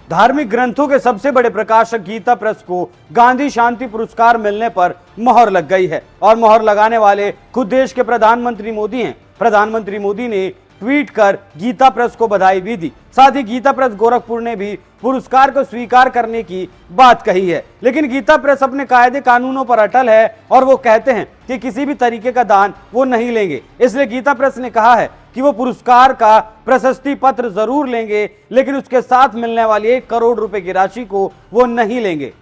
धार्मिक ग्रंथों के सबसे बड़े प्रकाशक गीता प्रेस को गांधी शांति पुरस्कार मिलने पर मोहर लग गई है और मोहर लगाने वाले खुद देश के प्रधानमंत्री मोदी हैं। प्रधानमंत्री मोदी ने ट्वीट कर गीता प्रेस को बधाई भी दी। साथ ही गीता प्रेस गोरखपुर ने भी पुरस्कार को स्वीकार करने की बात कही है। लेकिन गीता प्रेस अपने कायदे कानूनों पर अटल है और वो कहते हैं कि किसी भी तरीके का दान वो नहीं लेंगे। इसलिए गीता प्रेस ने कहा है कि वो पुरस्कार का प्रशस्ति पत्र जरूर लेंगे, लेकिन उसके साथ मिलने वाली 1 करोड़ रुपए की राशि को वो नहीं लेंगे।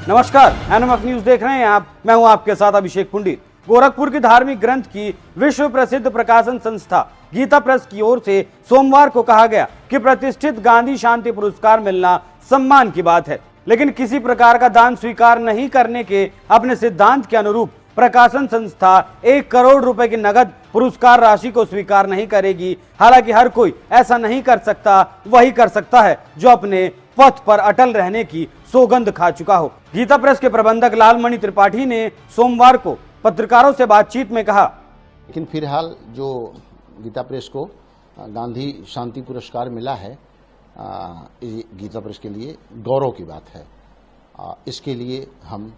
नमस्कार, एनएमएफ न्यूज देख रहे हैं आप। मैं हूं आपके साथ अभिषेक पुंडित। गोरखपुर की धार्मिक ग्रंथ की विश्व प्रसिद्ध प्रकाशन संस्था गीता प्रेस की ओर से सोमवार को कहा गया कि प्रतिष्ठित गांधी शांति पुरस्कार मिलना सम्मान की बात है, लेकिन किसी प्रकार का दान स्वीकार नहीं करने के अपने सिद्धांत के अनुरूप प्रकाशन संस्था 1 करोड़ रुपए की नगद पुरस्कार राशि को स्वीकार नहीं करेगी। हालांकि हर कोई ऐसा नहीं कर सकता, वही कर सकता है जो अपने पथ पर अटल रहने की सौगंध खा चुका हो। गीता प्रेस के प्रबंधक लालमणि त्रिपाठी ने सोमवार को पत्रकारों से बातचीत में कहा, लेकिन फिलहाल जो गीता प्रेस को गांधी शांति पुरस्कार मिला है, गीता प्रेस के लिए गौरव की बात है। इसके लिए हम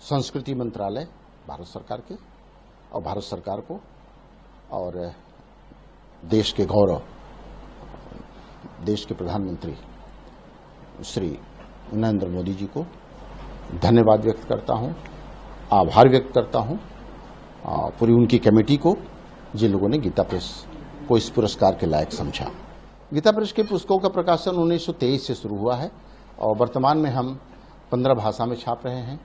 संस्कृति मंत्रालय भारत सरकार के और भारत सरकार को और देश के गौरव देश के प्रधानमंत्री श्री नरेंद्र मोदी जी को धन्यवाद व्यक्त करता हूं, आभार व्यक्त करता हूं, पूरी उनकी कमेटी को जिन लोगों ने गीता प्रेस को इस पुरस्कार के लायक समझा। गीता प्रेस के पुस्तकों का प्रकाशन 1923 से शुरू हुआ है और वर्तमान में हम 15 भाषा में छाप रहे हैं।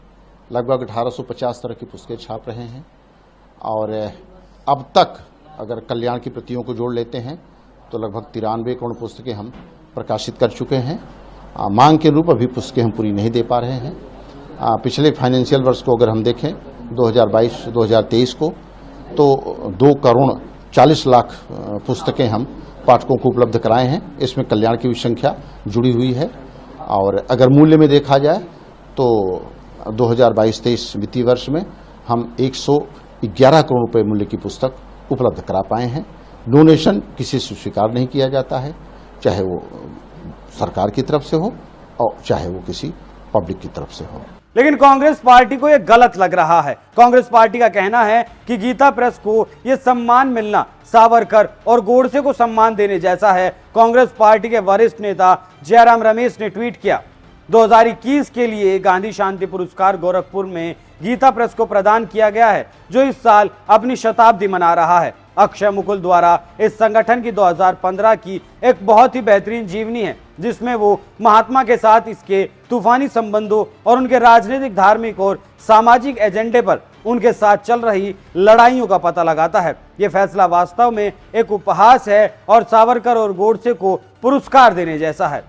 लगभग 1850 तरह की पुस्तकें छाप रहे हैं और अब तक अगर कल्याण की प्रतियों को जोड़ लेते हैं तो लगभग 93 करोड़ पुस्तकें हम प्रकाशित कर चुके हैं। मांग के रूप अभी पुस्तकें हम पूरी नहीं दे पा रहे हैं। पिछले फाइनेंशियल वर्ष को अगर हम देखें 2022-2023 को, तो 2 करोड़ 40 लाख पुस्तकें हम पाठकों को उपलब्ध कराए हैं। इसमें कल्याण की भी संख्या जुड़ी हुई है और अगर मूल्य में देखा जाए तो 2022-23 वित्तीय वर्ष में हम 111 करोड़ रुपए मूल्य की पुस्तक उपलब्ध करा पाए हैं। डोनेशन किसी से स्वीकार नहीं किया जाता है, चाहे वो सरकार की तरफ से हो और चाहे वो किसी पब्लिक की तरफ से हो। लेकिन कांग्रेस पार्टी को यह गलत लग रहा है। कांग्रेस पार्टी का कहना है कि गीता प्रेस को यह सम्मान मिलना सावरकर और गोडसे को सम्मान देने जैसा है। कांग्रेस पार्टी के वरिष्ठ नेता जयराम रमेश ने ट्वीट किया, 2021 के लिए गांधी शांति पुरस्कार गोरखपुर में गीता प्रेस को प्रदान किया गया है, जो इस साल अपनी शताब्दी मना रहा है। अक्षय मुकुल द्वारा इस संगठन की 2015 की एक बहुत ही बेहतरीन जीवनी है, जिसमें वो महात्मा के साथ इसके तूफानी संबंधों और उनके राजनीतिक, धार्मिक और सामाजिक एजेंडे पर उनके साथ चल रही लड़ाइयों का पता लगाता है। ये फैसला वास्तव में एक उपहास है और सावरकर और गोडसे को पुरस्कार देने जैसा है।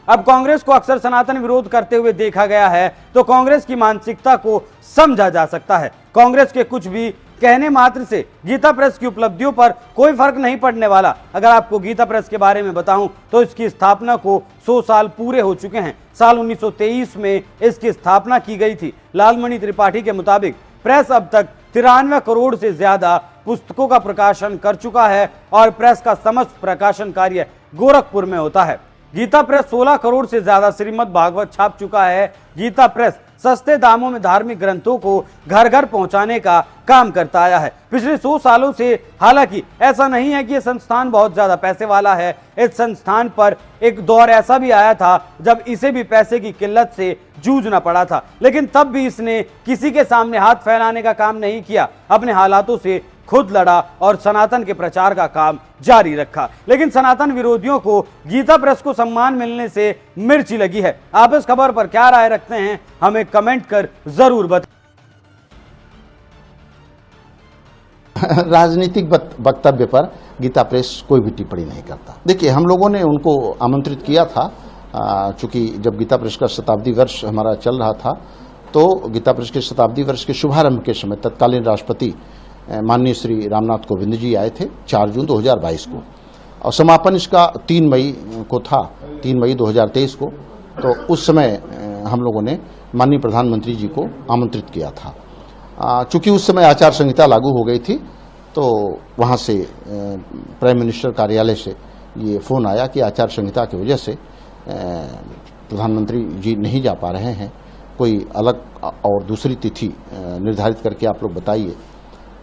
अब कांग्रेस को अक्सर सनातन विरोध करते हुए देखा गया है, तो कांग्रेस की मानसिकता को समझा जा सकता है। कांग्रेस के कुछ भी कहने मात्र से गीता प्रेस की उपलब्धियों पर कोई फर्क नहीं पड़ने वाला। अगर आपको गीता प्रेस के बारे में बताऊं तो इसकी स्थापना को 100 साल पूरे हो चुके हैं। साल 1923 में इसकी स्थापना की गई थी। लालमणि त्रिपाठी के मुताबिक प्रेस अब तक 93 करोड़ से ज्यादा पुस्तकों का प्रकाशन कर चुका है और प्रेस का समस्त प्रकाशन कार्य गोरखपुर में होता है। गीता प्रेस 16 करोड़ से ज्यादा श्रीमद् भागवत छाप चुका है। गीता प्रेस सस्ते दामों में धार्मिक ग्रंथों को घर घर पहुंचाने का काम करता आया है पिछले 100 सालों से। हालांकि ऐसा नहीं है कि यह संस्थान बहुत ज्यादा पैसे वाला है। इस संस्थान पर एक दौर ऐसा भी आया था जब इसे भी पैसे की किल्लत से जूझना पड़ा था, लेकिन तब भी इसने किसी के सामने हाथ फैलाने का काम नहीं किया। अपने हालातों से खुद लड़ा और सनातन के प्रचार का काम जारी रखा। लेकिन सनातन विरोधियों को गीता प्रेस को सम्मान मिलने से मिर्ची लगी है। आप इस खबर पर क्या राय रखते हैं, हमें कमेंट कर जरूर बताएं। राजनीतिक वक्तव्य पर गीता प्रेस कोई भी टिप्पणी नहीं करता। देखिए, हम लोगों ने उनको आमंत्रित किया था, चूंकि जब गीता प्रेस का शताब्दी वर्ष हमारा चल रहा था, तो गीता प्रेस के शताब्दी वर्ष के शुभारंभ के समय तत्कालीन राष्ट्रपति माननीय श्री रामनाथ कोविंद जी आए थे 4 जून 2022 को, और समापन इसका 3 मई को था, 3 मई 2023 को। तो उस समय हम लोगों ने माननीय प्रधानमंत्री जी को आमंत्रित किया था। चूंकि उस समय आचार संहिता लागू हो गई थी, तो वहाँ से प्राइम मिनिस्टर कार्यालय से ये फ़ोन आया कि आचार संहिता की वजह से प्रधानमंत्री जी नहीं जा पा रहे हैं, कोई अलग और दूसरी तिथि निर्धारित करके आप लोग बताइए।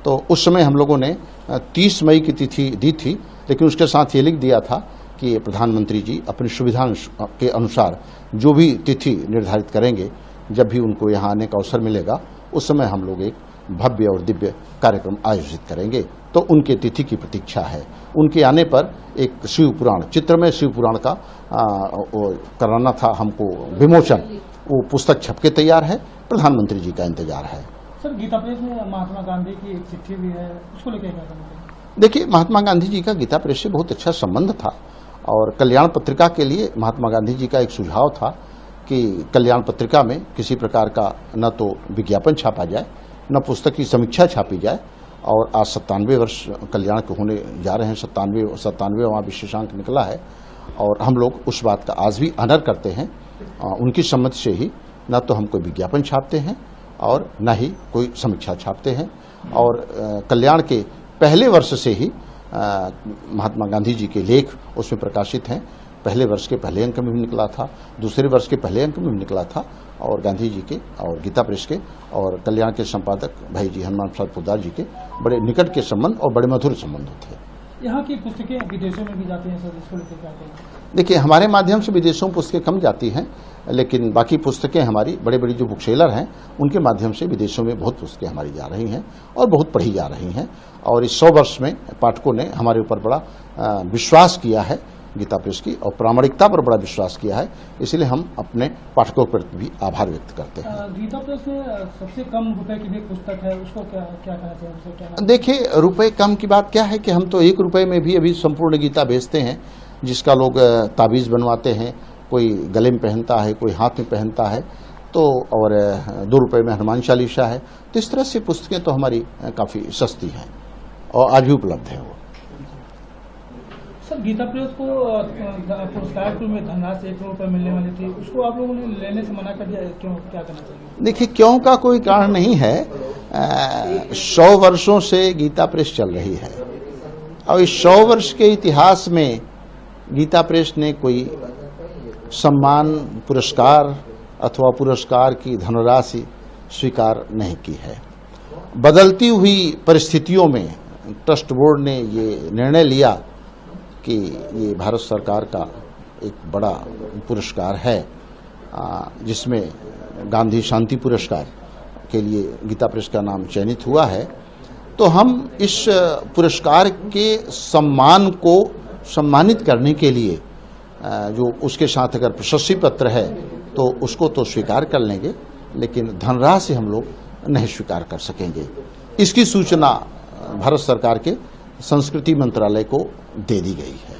तो उस समय हम लोगों ने 30 मई की तिथि दी थी, लेकिन उसके साथ ये लिख दिया था कि प्रधानमंत्री जी अपनी सुविधा के अनुसार जो भी तिथि निर्धारित करेंगे, जब भी उनको यहाँ आने का अवसर मिलेगा, उस समय हम लोग एक भव्य और दिव्य कार्यक्रम आयोजित करेंगे। तो उनके तिथि की प्रतीक्षा है। उनके आने पर एक शिव पुराण, चित्रमय शिव पुराण का कराना था हमको विमोचन। वो पुस्तक छप के तैयार है, प्रधानमंत्री जी का इंतजार है। सर, गीता प्रेस में महात्मा गांधी की एक चिट्ठी भी है, उसको लेकर क्या कहना चाहिए? देखिए, महात्मा गांधी जी का गीता प्रेस से बहुत अच्छा संबंध था और कल्याण पत्रिका के लिए महात्मा गांधी जी का एक सुझाव था कि कल्याण पत्रिका में किसी प्रकार का न तो विज्ञापन छापा जाए, न पुस्तक की समीक्षा छापी जाए। और आज 97 वर्ष कल्याण के होने जा रहे हैं, 97वां विशेषांक निकला है और हम लोग उस बात का आज भी ऑनर करते हैं। उनकी सम्मति से ही न तो हम कोई विज्ञापन छापते हैं और न ही कोई समीक्षा छापते हैं। और कल्याण के पहले वर्ष से ही महात्मा गांधी जी के लेख उसमें प्रकाशित हैं। पहले वर्ष के पहले अंक में भी निकला था, दूसरे वर्ष के पहले अंक में भी निकला था। और गांधी जी के और गीता प्रेस के और कल्याण के संपादक भाई जी हनुमान प्रसाद पोद्दार जी के बड़े निकट के संबंध और बड़े मधुर संबंध थे। यहाँ की पुस्तकें विदेशों में भी जाती हैं सर, इसको लेकर क्या कहेंगे? देखिए, हमारे माध्यम से विदेशों में पुस्तकें कम जाती हैं, लेकिन बाकी पुस्तकें हमारी बड़े बड़ी जो बुक सेलर हैं उनके माध्यम से विदेशों में बहुत पुस्तकें हमारी जा रही हैं और बहुत पढ़ी जा रही हैं। और इस 100 वर्ष में पाठकों ने हमारे ऊपर बड़ा विश्वास किया है, गीता प्रेस की और प्रामाणिकता पर बड़ा विश्वास किया है। इसलिए हम अपने पाठकों पर भी आभार व्यक्त करते हैं। गीता प्रेस में सबसे कम रुपए की भी पुस्तक है, उसको क्या कहना चाहिए? देखिए, रुपए कम की बात क्या है कि हम तो 1 रुपए में भी अभी संपूर्ण गीता बेचते हैं, जिसका लोग ताबीज बनवाते हैं, कोई गले में पहनता है, कोई हाथ में पहनता है, तो और 2 रुपए में हनुमान चालीसा है। तो इस तरह से पुस्तकें तो हमारी काफ़ी सस्ती हैं और आज भी उपलब्ध है वो। सर, गीता प्रेस को पुरस्कार में धनराशि 1 करोड़ रुपए मिलने वाली थी, उसको आप लोगों ने लेने से मना कर दिया, क्यों? क्या करना चाहिए? देखिए, क्यों का कोई कारण नहीं है। 100 वर्षों से गीता प्रेस चल रही है और इस 100 वर्ष के इतिहास में गीता प्रेस ने कोई सम्मान, पुरस्कार अथवा पुरस्कार की धनराशि स्वीकार नहीं की है। बदलती हुई परिस्थितियों में ट्रस्ट बोर्ड ने ये निर्णय लिया कि ये भारत सरकार का एक बड़ा पुरस्कार है, जिसमें गांधी शांति पुरस्कार के लिए गीता प्रेस का नाम चयनित हुआ है। तो हम इस पुरस्कार के सम्मान को सम्मानित करने के लिए जो उसके साथ अगर प्रशस्ति पत्र है तो उसको तो स्वीकार कर लेंगे, लेकिन धनराशि हम लोग नहीं स्वीकार कर सकेंगे। इसकी सूचना भारत सरकार के संस्कृति मंत्रालय को दे दी गई है।